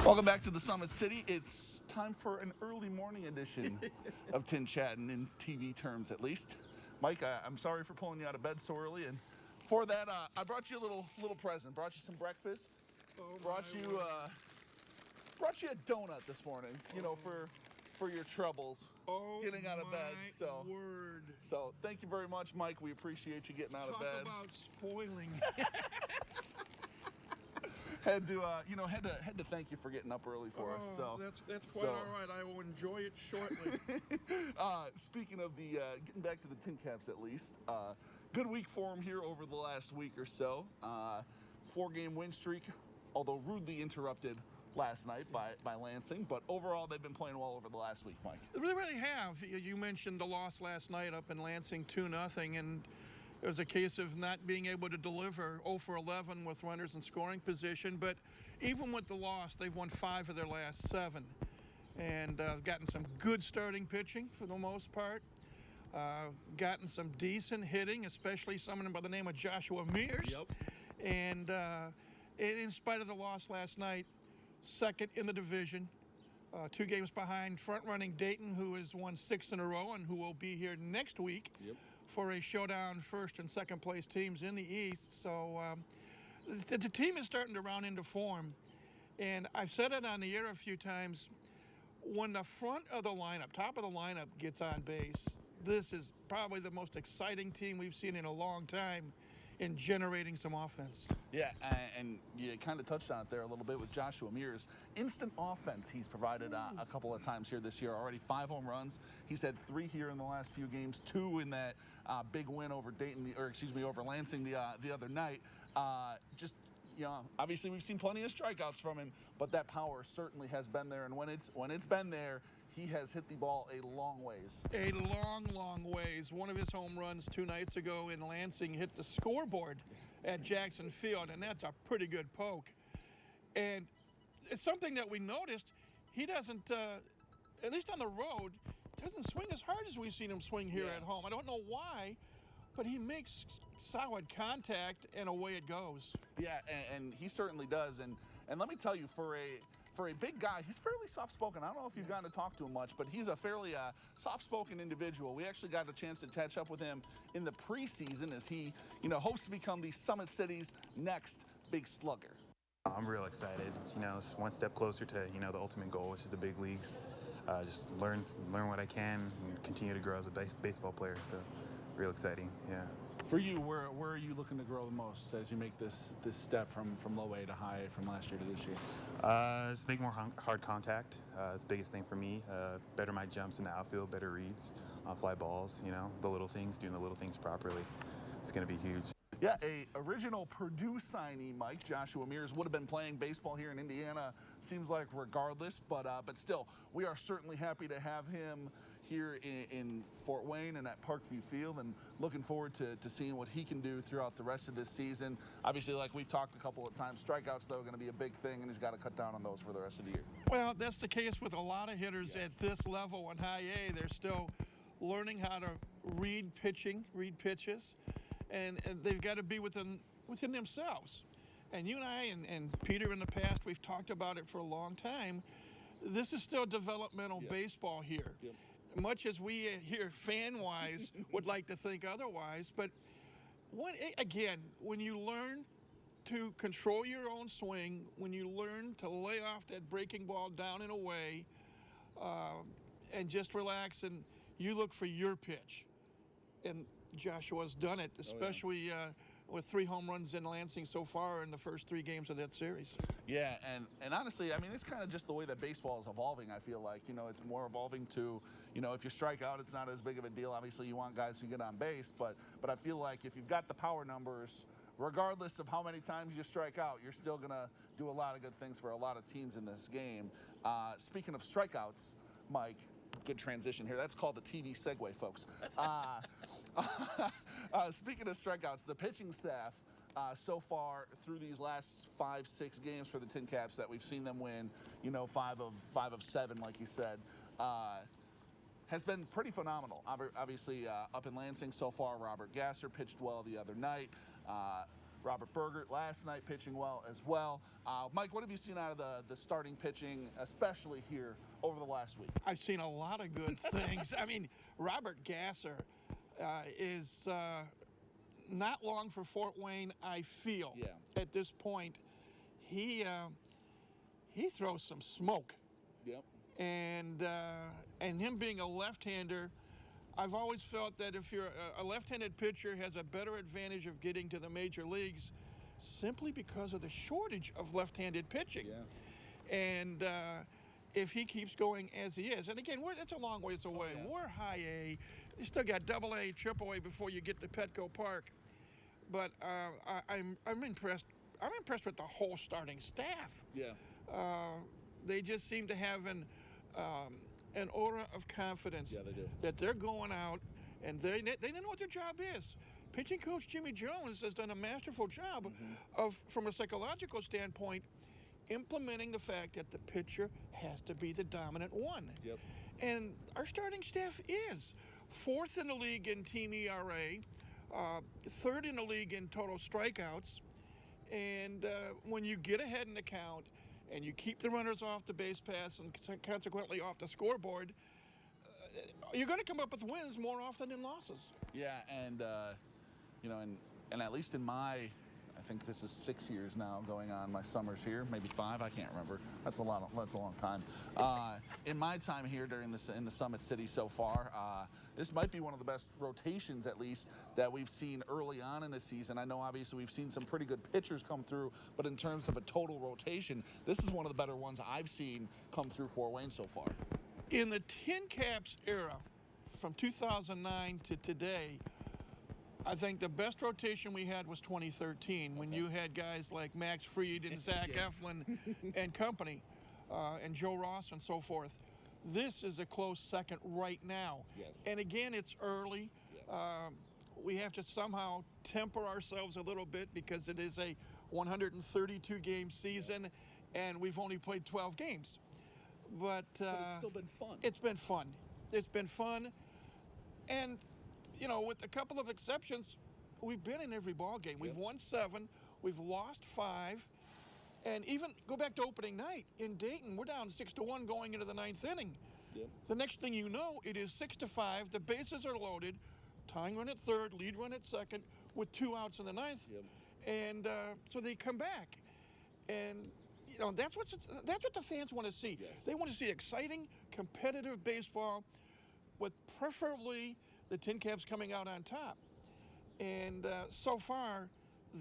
Welcome back to the Summit City. It's time for an early morning edition of TinChattin, in TV terms at least. Mike, I'm sorry for pulling you out of bed so early, and for that, I brought you a little present. Brought you some breakfast. Brought you a donut this morning. You know, for your troubles getting out of bed. So thank you very much, Mike. We appreciate you getting out of bed. Talk about spoiling. Had to thank you for getting up early for us. So that's quite all right. I will enjoy it shortly. Speaking of the getting back to the TinCaps at least, good week for them here over the last week or so. 4-game win streak, although rudely interrupted last night by Lansing, but overall they've been playing well over the last week, Mike. They really have. You mentioned the loss last night up in Lansing, 2-0, and it was a case of not being able to deliver 0 for 11 with runners in scoring position. But even with the loss, they've won 5 of their last 7. And gotten some good starting pitching for the most part. Gotten some decent hitting, especially someone by the name of Joshua Meahs. Yep. And in spite of the loss last night, second in the division. 2 games behind front-running Dayton, who has won 6 in a row and who will be here next week. Yep. For a showdown first and second place teams in the East. So the team is starting to round into form. And I've said it on the air a few times, when the front of the lineup, top of the lineup gets on base, this is probably the most exciting team we've seen in a long time in generating some offense. Yeah, and you kind of touched on it there a little bit with Joshua Meahs. Instant offense he's provided a couple of times here this year. Already 5 home runs. He's had 3 here in the last few games, 2 in that big win over over Lansing the other night. Obviously we've seen plenty of strikeouts from him, but that power certainly has been there. And when it's been there, he has hit the ball a long ways. A long ways. One of his home runs 2 nights ago in Lansing hit the scoreboard at Jackson Field, and that's a pretty good poke. And it's something that we noticed. He doesn't, at least on the road, doesn't swing as hard as we've seen him swing here at home. I don't know why, but he makes solid contact, and away it goes. Yeah, and he certainly does. And let me tell you, for a big guy, he's fairly soft-spoken. I don't know if you've gotten to talk to him much, but he's a fairly soft-spoken individual. We actually got a chance to catch up with him in the preseason as he, hopes to become the Summit City's next big slugger. I'm real excited. It's one step closer to, the ultimate goal, which is the big leagues. Just learn what I can and continue to grow as a baseball player. So, real exciting, yeah. For you, where are you looking to grow the most as you make this step from low A to high A from last year to this year? Just make more hard contact. It's the biggest thing for me. Better my jumps in the outfield, better reads on fly balls, the little things, doing the little things properly. It's going to be huge. Yeah, a original Purdue signee, Mike, Joshua Meahs, would have been playing baseball here in Indiana, seems like, regardless. But still, we are certainly happy to have him here in Fort Wayne and at Parkview Field, and looking forward to seeing what he can do throughout the rest of this season. Obviously, like we've talked a couple of times, strikeouts, though, are going to be a big thing, and he's got to cut down on those for the rest of the year. Well, that's the case with a lot of hitters at this level in high A. They're still learning how to read pitches, and they've got to be within themselves. And you and I and Peter in the past, we've talked about it for a long time. This is still developmental baseball here. Yep. Much as we here fan-wise would like to think otherwise, but when you learn to control your own swing, when you learn to lay off that breaking ball down and away, and just relax, and you look for your pitch, and Joshua's done it, especially with 3 home runs in Lansing so far in the first 3 games of that series. Yeah, and honestly, I mean, it's kind of just the way that baseball is evolving, I feel like. It's more evolving to, if you strike out, it's not as big of a deal. Obviously, you want guys who get on base, but I feel like if you've got the power numbers, regardless of how many times you strike out, you're still going to do a lot of good things for a lot of teams in this game. Speaking of strikeouts, Mike, good transition here. That's called the TV segue, folks. Speaking of strikeouts, the pitching staff so far through these last 5-6 games for the TinCaps that we've seen them win, 5 of 7, like you said, has been pretty phenomenal. Obviously, up in Lansing so far, Robert Gasser pitched well the other night. Robert Bergert last night pitching well as well. Mike, what have you seen out of the starting pitching, especially here over the last week? I've seen a lot of good things. I mean, Robert Gasser is not long for Fort Wayne, I feel. Yeah. At this point, he throws some smoke. Yep. And him being a left-hander, I've always felt that if you're a left-handed pitcher has a better advantage of getting to the major leagues simply because of the shortage of left-handed pitching. Yeah. And if he keeps going as he is, and again, that's a long ways away. Oh, yeah. We're high A. You still got double A, triple A before you get to Petco Park. But I'm impressed. I'm impressed with the whole starting staff. Yeah. They just seem to have an aura of confidence. Yeah, they do. That they're going out and they know what their job is. Pitching coach Jimmy Jones has done a masterful job of, from a psychological standpoint, implementing the fact that the pitcher has to be the dominant one. Yep. And our starting staff is 4th in the league in team ERA, 3rd in the league in total strikeouts. And when you get ahead in the count and you keep the runners off the base paths and consequently off the scoreboard, you're going to come up with wins more often than losses. Yeah, and you know, and at least in my, I think this is 6 years now going on. My summers here, maybe 5. I can't remember. That's a long time. In my time here during this in the Summit City so far, this might be one of the best rotations, at least, that we've seen early on in the season. I know obviously we've seen some pretty good pitchers come through, but in terms of a total rotation, this is one of the better ones I've seen come through Fort Wayne so far. In the TinCaps era, from 2009 to today, I think the best rotation we had was 2013 when you had guys like Max Fried and Zach Eflin and company, and Joe Ross and so forth. This is a close second right now. Yes. And again, it's early. Yeah. We have to somehow temper ourselves a little bit because it is a 132-game season, and we've only played 12 games. But it's still been fun. It's been fun. It's been fun. And, you know, with a couple of exceptions, we've been in every ball game. We've won 7. We've lost 5. And even go back to opening night in Dayton, we're down 6-1 going into the 9th inning. Yep. The next thing you know, it is 6-5. The bases are loaded. Tying run at 3rd, lead run at 2nd, with 2 outs in the 9th. Yep. And so they come back. And, you know, that's what the fans want to see. Yes. They want to see exciting, competitive baseball with preferably the TinCaps coming out on top. And so far,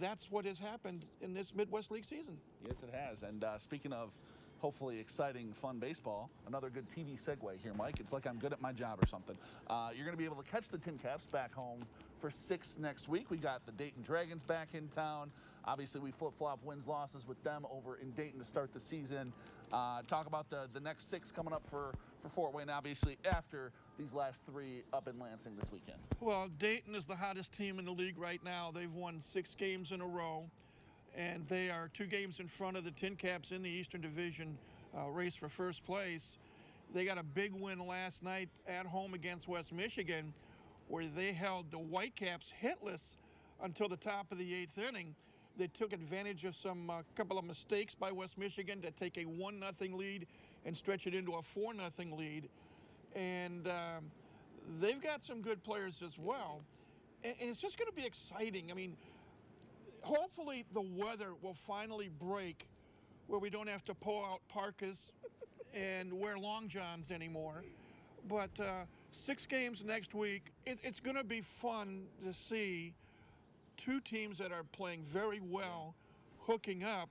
that's what has happened in this Midwest League season. Yes, it has. And speaking of hopefully exciting, fun baseball, another good TV segue here, Mike. It's like I'm good at my job or something. You're going to be able to catch the TinCaps back home for 6 next week. We got the Dayton Dragons back in town. Obviously, we flip-flop wins, losses with them over in Dayton to start the season. Talk about the next 6 coming up for Fort Wayne, obviously, after these last 3 up in Lansing this weekend. Well, Dayton is the hottest team in the league right now. They've won 6 games in a row, and they are 2 games in front of the TinCaps in the Eastern Division race for first place. They got a big win last night at home against West Michigan, where they held the Whitecaps hitless until the top of the 8th inning. They took advantage of some couple of mistakes by West Michigan to take a 1-0 lead and stretch it into a 4-0 lead. And they've got some good players as well. And it's just going to be exciting. I mean, hopefully the weather will finally break where we don't have to pull out parkas and wear long johns anymore. But 6 games next week, it's going to be fun to see 2 teams that are playing very well, hooking up.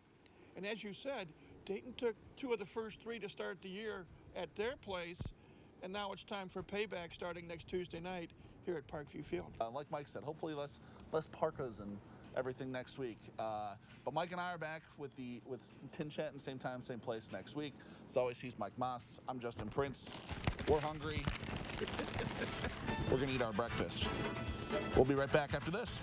And as you said, Dayton took 2 of the first 3 to start the year at their place, and now it's time for payback starting next Tuesday night here at Parkview Field. Like Mike said, hopefully less parkas and everything next week. But Mike and I are back with TinChattin, same time, same place next week. As always, he's Mike Maahs. I'm Justin Prince. We're hungry. We're going to eat our breakfast. We'll be right back after this.